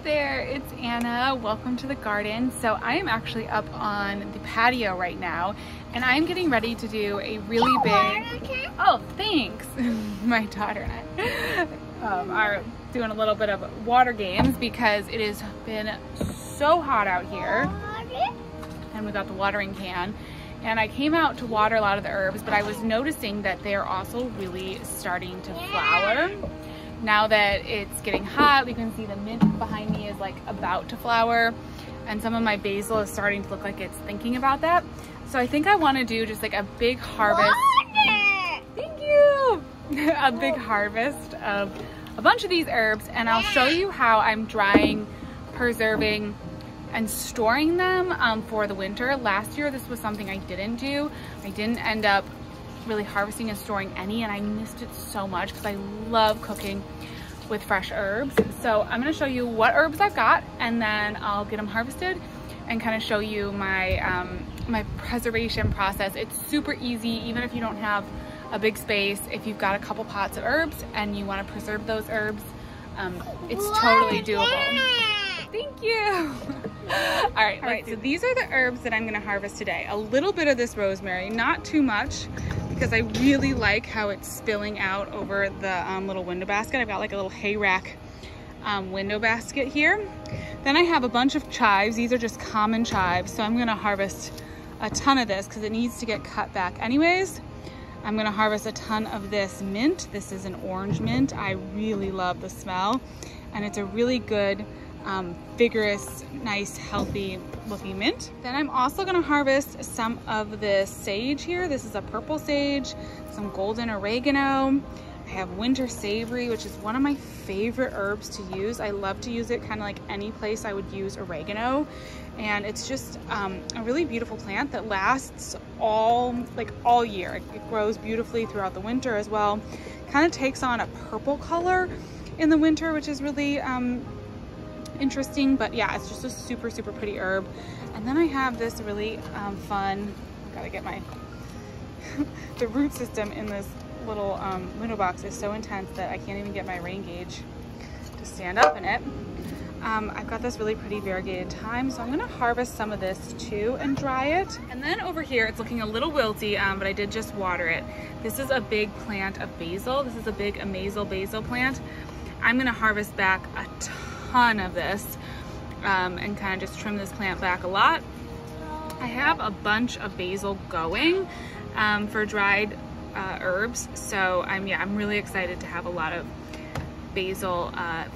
there, it's Anna. Welcome to the garden. So I am actually up on the patio right now and I'm getting ready to do a really big... Oh, thanks. My daughter and I are doing a little bit of water games because it has been so hot out here. And we got the watering can. And I came out to water a lot of the herbs, but I was noticing that they're also really starting to flower. Now that it's getting hot, we can see the mint behind me is like about to flower, and some of my basil is starting to look like it's thinking about that. So I think I want to do just like a big harvest. Thank you. A big harvest of a bunch of these herbs, and I'll show you how I'm drying, preserving, and storing them for the winter. Last year, this was something I didn't do. I didn't end up really harvesting and storing any, and I missed it so much because I love cooking with fresh herbs. So I'm gonna show you what herbs I've got, and then I'll get them harvested and kind of show you my my preservation process. It's super easy, even if you don't have a big space. If you've got a couple pots of herbs and you want to preserve those herbs, it's totally doable. Thank you. All right, so these are the herbs that I'm gonna harvest today. A little bit of this rosemary, not too much, because I really like how it's spilling out over the little window basket. I've got like a little hay rack window basket here. Then I have a bunch of chives. These are just common chives, so I'm gonna harvest a ton of this because it needs to get cut back anyways. I'm gonna harvest a ton of this mint. This is an orange mint. I really love the smell, and it's a really good, vigorous, nice, healthy looking mint. Then I'm also gonna harvest some of this sage here. This is a purple sage, some golden oregano. I have winter savory, which is one of my favorite herbs to use. I love to use it kind of like any place I would use oregano. And it's just a really beautiful plant that lasts all year. It grows beautifully throughout the winter as well. Kind of takes on a purple color in the winter, which is really interesting, but yeah, it's just a super pretty herb. And then I have this really fun, gotta get my the root system in this little window box is so intense that I can't even get my rain gauge to stand up in it. I've got this really pretty variegated thyme, so I'm gonna harvest some of this too and dry it. And then over here, it's looking a little wilty, but I did just water it. This is a big plant of basil. This is a big amazel basil plant. I'm gonna harvest back a ton of this and kind of just trim this plant back a lot. I have a bunch of basil going for dried herbs, so I'm really excited to have a lot of basil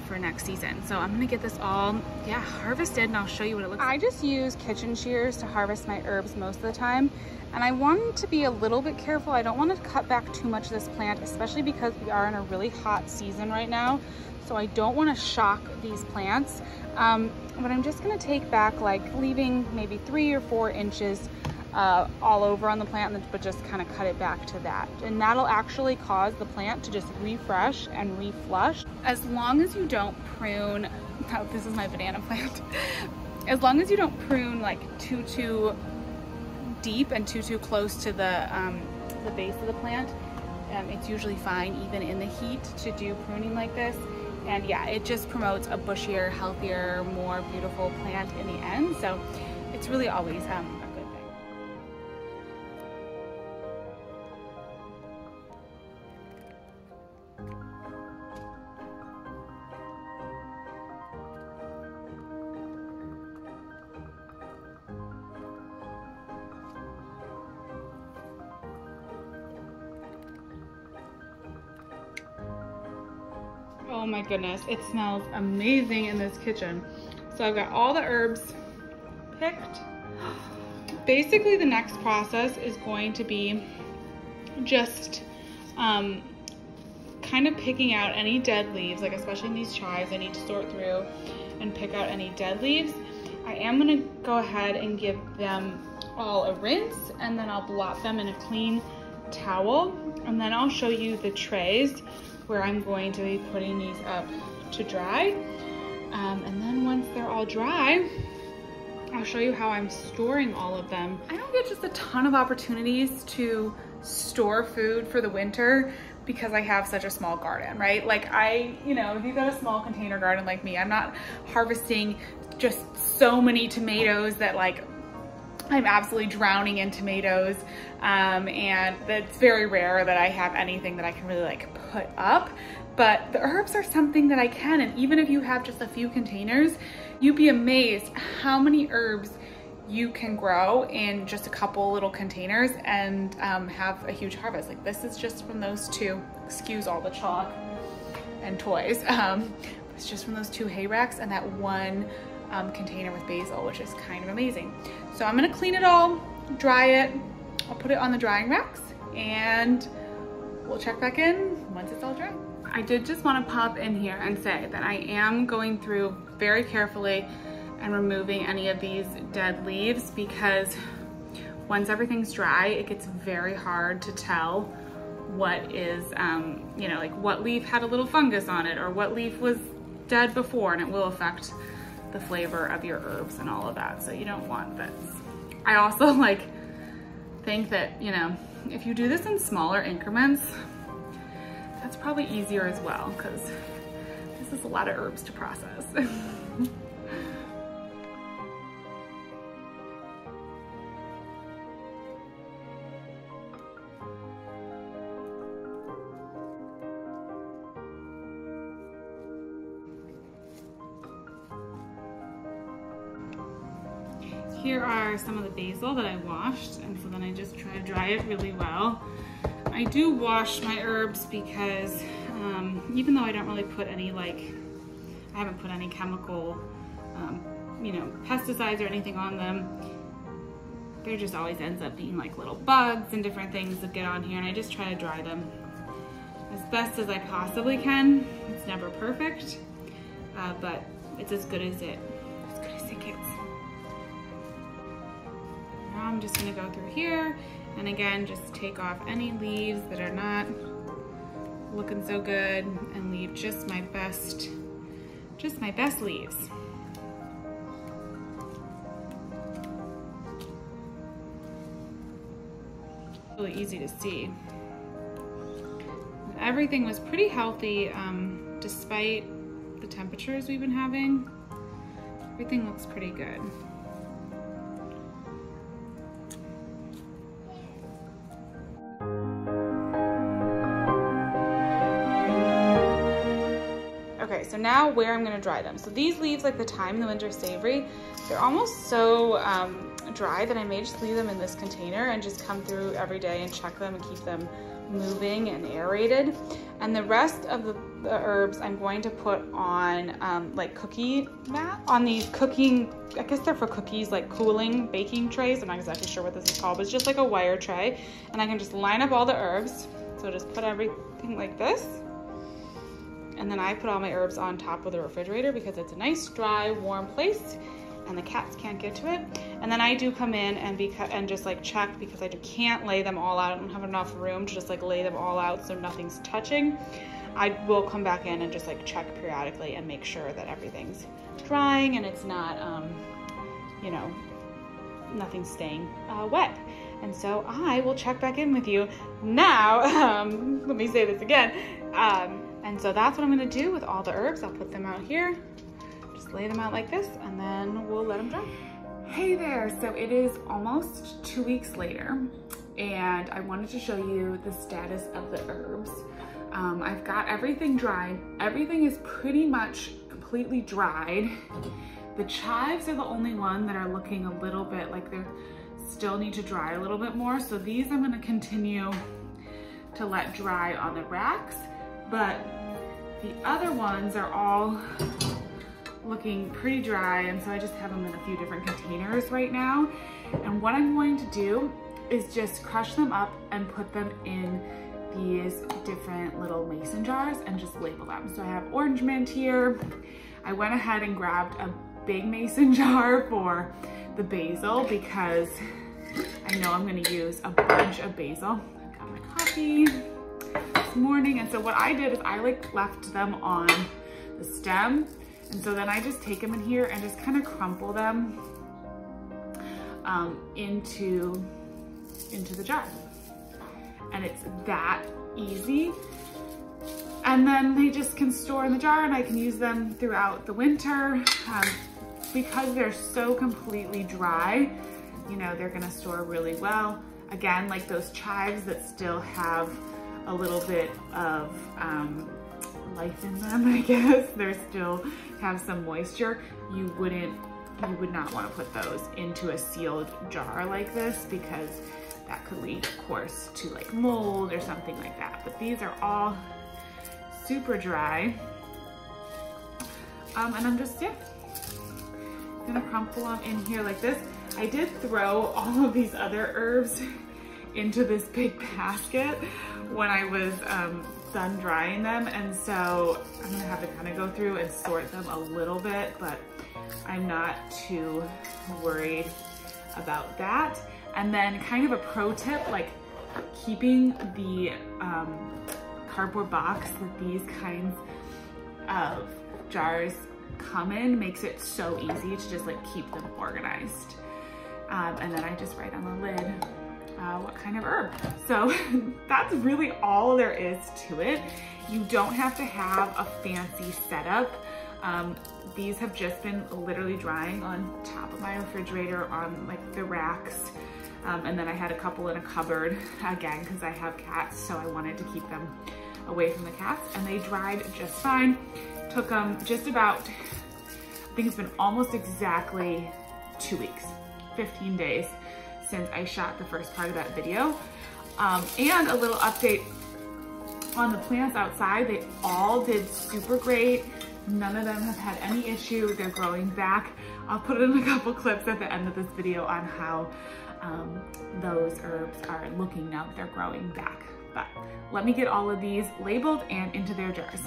for next season. So I'm gonna get this all harvested, and I'll show you what it looks like. I just use kitchen shears to harvest my herbs most of the time, and I want to be a little bit careful. I don't want to cut back too much of this plant, especially because we are in a really hot season right now. So I don't want to shock these plants, but I'm just going to take back, like leaving maybe 3 or 4 inches all over on the plant, but just kind of cut it back to that. And that'll actually cause the plant to just refresh and reflush. As long as you don't prune, oh, this is my banana plant. As long as you don't prune like too deep and too close to the base of the plant, it's usually fine even in the heat to do pruning like this. And yeah, it just promotes a bushier, healthier, more beautiful plant in the end. So it's really always a good thing. Oh my goodness, it smells amazing in this kitchen. So I've got all the herbs picked. Basically, the next process is going to be just kind of picking out any dead leaves, like especially in these chives, I need to sort through and pick out any dead leaves. I am gonna go ahead and give them all a rinse, and then I'll blot them in a clean towel, and then I'll show you the trays where I'm going to be putting these up to dry. And then once they're all dry, I'll show you how I'm storing all of them. I don't get just a ton of opportunities to store food for the winter, because I have such a small garden, right? Like you know, if you've got a small container garden like me, I'm not harvesting just so many tomatoes that like I'm absolutely drowning in tomatoes. And it's very rare that I have anything that I can really like put up, but the herbs are something that I can. And even if you have just a few containers, you'd be amazed how many herbs you can grow in just a couple little containers and have a huge harvest. Like this is just from those two, excuse all the chalk and toys. It's just from those 2 hay racks and that one container with basil, which is kind of amazing. So I'm gonna clean it all, dry it. I'll put it on the drying racks and we'll check back in once it's all dry. I did just want to pop in here and say that I am going through very carefully and removing any of these dead leaves, because once everything's dry, it gets very hard to tell what is, you know, like what leaf had a little fungus on it or what leaf was dead before, and it will affect the flavor of your herbs and all of that. So you don't want this. I also like think that, you know, if you do this in smaller increments, that's probably easier as well, because this is a lot of herbs to process. Here are some of the basil that I washed, and so then I just try to dry it really well. I do wash my herbs because even though I don't really put any, like, I haven't put any chemical, you know, pesticides or anything on them, there just always ends up being like little bugs and different things that get on here, and I just try to dry them as best as I possibly can. It's never perfect, but it's as good as it gets. Now I'm just gonna go through here and again just take off any leaves that are not looking so good and leave just my best leaves. Really easy to see. Everything was pretty healthy despite the temperatures we've been having. Everything looks pretty good. Okay, so now where I'm gonna dry them. So these leaves, like the thyme and the winter savory, they're almost so dry that I may just leave them in this container and just come through every day and check them and keep them moving and aerated. And the rest of the herbs I'm going to put on like cookie mat, on these cooking, I guess they're for cookies, like cooling baking trays. I'm not exactly sure what this is called, but it's just like a wire tray. And I can just line up all the herbs. So just put everything like this. And then I put all my herbs on top of the refrigerator because it's a nice, dry, warm place and the cats can't get to it. And then I do come in and just like check, because I can't lay them all out. I don't have enough room to just like lay them all out so nothing's touching. I will come back in and just like check periodically and make sure that everything's drying and it's not, you know, nothing's staying wet. And so I will check back in with you now. Let me say this again. And so that's what I'm gonna do with all the herbs. I'll put them out here, just lay them out like this, and then we'll let them dry. Hey there, so it is almost 2 weeks later, and I wanted to show you the status of the herbs. I've got everything dried. Everything is pretty much completely dried. The chives are the only one that are looking a little bit like they still need to dry a little bit more. So these I'm gonna continue to let dry on the racks, but the other ones are all looking pretty dry, and so I just have them in a few different containers right now. And what I'm going to do is just crush them up and put them in these different little mason jars and just label them. So I have orange mint here. I went ahead and grabbed a big mason jar for the basil because I know I'm gonna use a bunch of basil. I've got my coffee this morning, and so what I did is I like left them on the stem, and so then I just take them in here and just kind of crumple them into the jar. And it's that easy. And then they just can store in the jar and I can use them throughout the winter. Because they're so completely dry, you know, they're gonna store really well. Again, like those chives that still have a little bit of life in them, I guess. They still have some moisture. You would not want to put those into a sealed jar like this because that could lead, of course, to like mold or something like that. But these are all super dry. And I'm just, gonna crumple them in here like this. I did throw all of these other herbs into this big basket when I was done drying them, and so I'm gonna have to kind of go through and sort them a little bit, but I'm not too worried about that. And then kind of a pro tip, like keeping the cardboard box that these kinds of jars come in makes it so easy to just like keep them organized. And then I just write on the lid what kind of herb. So that's really all there is to it. You don't have to have a fancy setup. These have just been literally drying on top of my refrigerator on like the racks. And then I had a couple in a cupboard again because I have cats, so I wanted to keep them away from the cats, and they dried just fine. Took them just about, I think it's been almost exactly 2 weeks, 15 days since I shot the first part of that video. And a little update on the plants outside. They all did super great. None of them have had any issue. They're growing back. I'll put in a couple clips at the end of this video on how those herbs are looking now that they're growing back. But let me get all of these labeled and into their jars.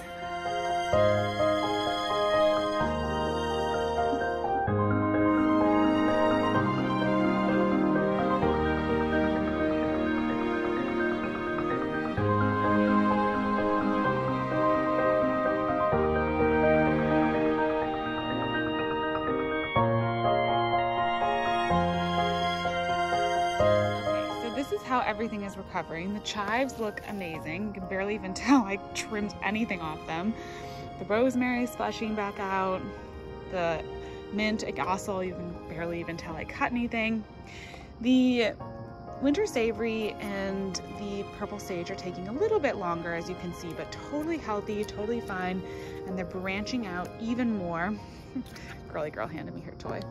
How everything is recovering. The chives look amazing. You can barely even tell I trimmed anything off them. The rosemary is fleshing back out. The mint, also you can barely even tell I cut anything. The winter savory and the purple sage are taking a little bit longer, as you can see, but totally healthy, totally fine, and they're branching out even more. Girly girl handed me her toy.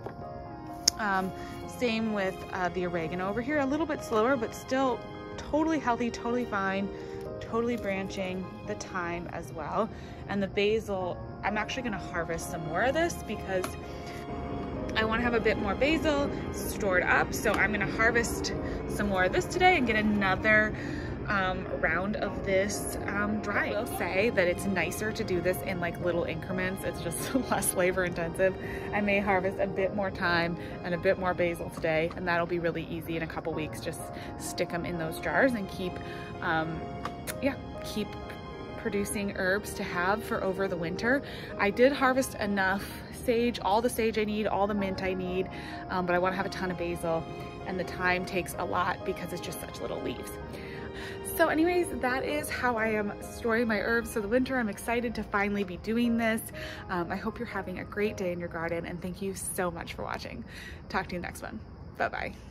Same with the oregano over here, a little bit slower, but still totally healthy, totally fine, totally branching. The thyme as well. And the basil, I'm actually gonna harvest some more of this because I wanna have a bit more basil stored up. So I'm gonna harvest some more of this today and get another round of this drying. I will say that it's nicer to do this in like little increments. It's just less labor intensive. I may harvest a bit more thyme and a bit more basil today, and that'll be really easy in a couple weeks. Just stick them in those jars and keep producing herbs to have for over the winter. I did harvest enough sage, all the sage I need, all the mint I need, but I want to have a ton of basil, and the thyme takes a lot because it's just such little leaves. So anyways, that is how I am storing my herbs for the winter. I'm excited to finally be doing this. I hope you're having a great day in your garden, and thank you so much for watching. Talk to you next one. Bye-bye.